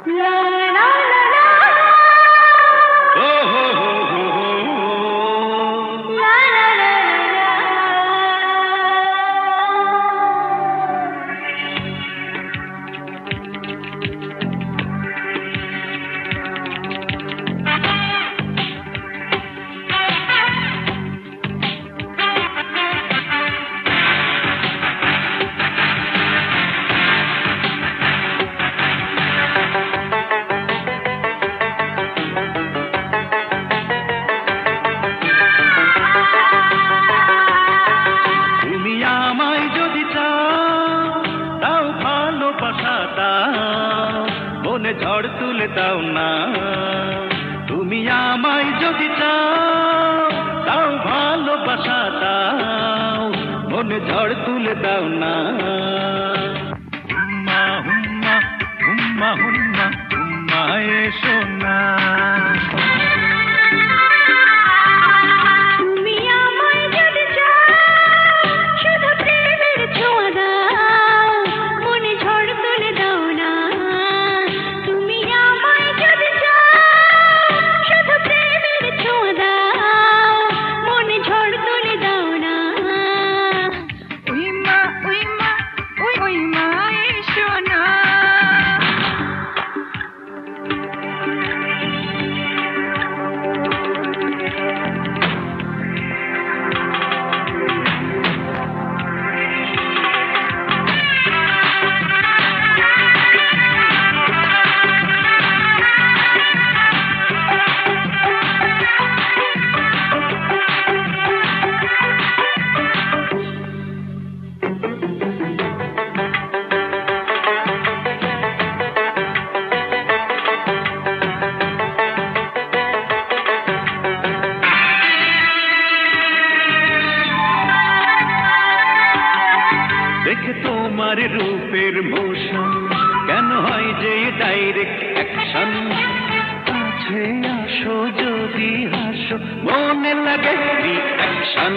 La la la la. Oh ho ho ho ho. La la la la. তুমি আমায় যদি চাও তাও ভালোবাসা দাও, মনে ঝড় তুলে দাও না। তুমি আমায় যদি চাও তাও ভালোবাসা দাও, মনে ঝড় তুলে দাও না। হুম্মা হুম্মা হুম্মা হুম্মা হুম্মা এসো না। তুমি আমায় যদি চাও, শুধু প্রেমের ছোঁয়া দাও, মনে ঝড় তুলে দাও না। তুমি আমায় যদি চাও, শুধু প্রেমের ছোঁয়া দাও, মনে ঝড় তুলে দাও না। ওই মা ওই মা এসো না। দেখে তোমার রূপের মোশন কেন হয় যে ডাইরেক্ট অ্যাকশন। কাছে আসো যদি হাসো, মনে লাগে রিঅ্যাকশন।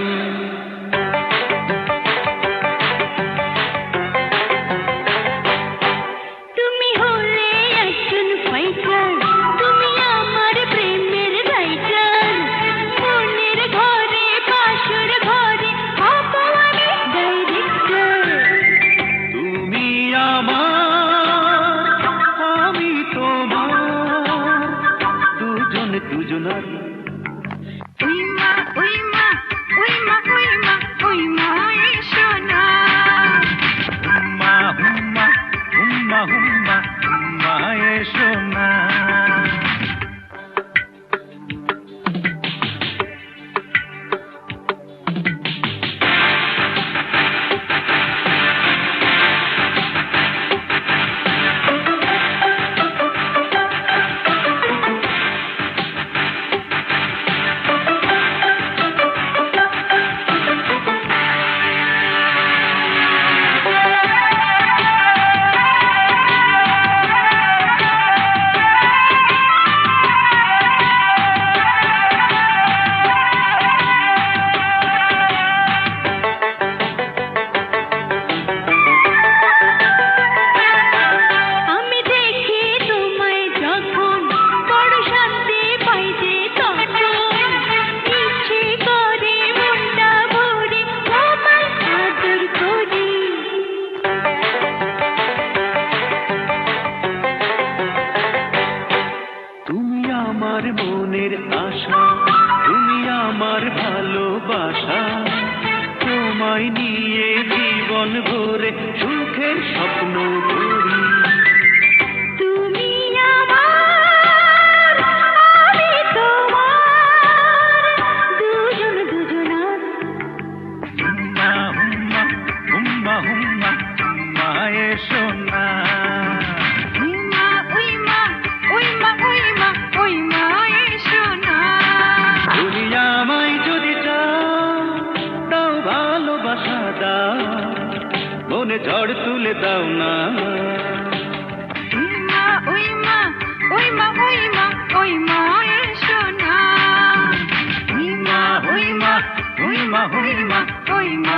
তুমি হলে একজন ফাইটার, তুমি আমার প্রেমের রাইটার। মনের ঘরে বাসর ঘরে হব আমি ডাইরেক্টর। তুমি আমার, আমি তোমার, দুজন দুজনার। ওই মা এসো না। হুম্মা হুম্মা হুম্মা হুম্মা হুম্মা এসো না। আমি দেখি তোমায় যখন বড় শান্তি পাই যে তখন। ইচ্ছে করে মনটা ভরে তোমায় আদর করি। তুমি আমার মনের আশা, তুমি আমার ভালোবাসা। তোমায় নিয়ে জীবন ভরে সুখের স্বপ্ন করি। তুমি আমার, আমি তোমার, দুজন দুজনার। হুম্মা হুম্মা হুম্মা হুম্মা হুম্মা এসো না। ওই মা এসো না। তুমি আমায় যদি চাও তাও ভালোবাসা দাও, মনে ঝড় তুলে দাও না। ওই মা এসো না। হুম্মা হুম্মা হুম্মা হুম্মা ওই মা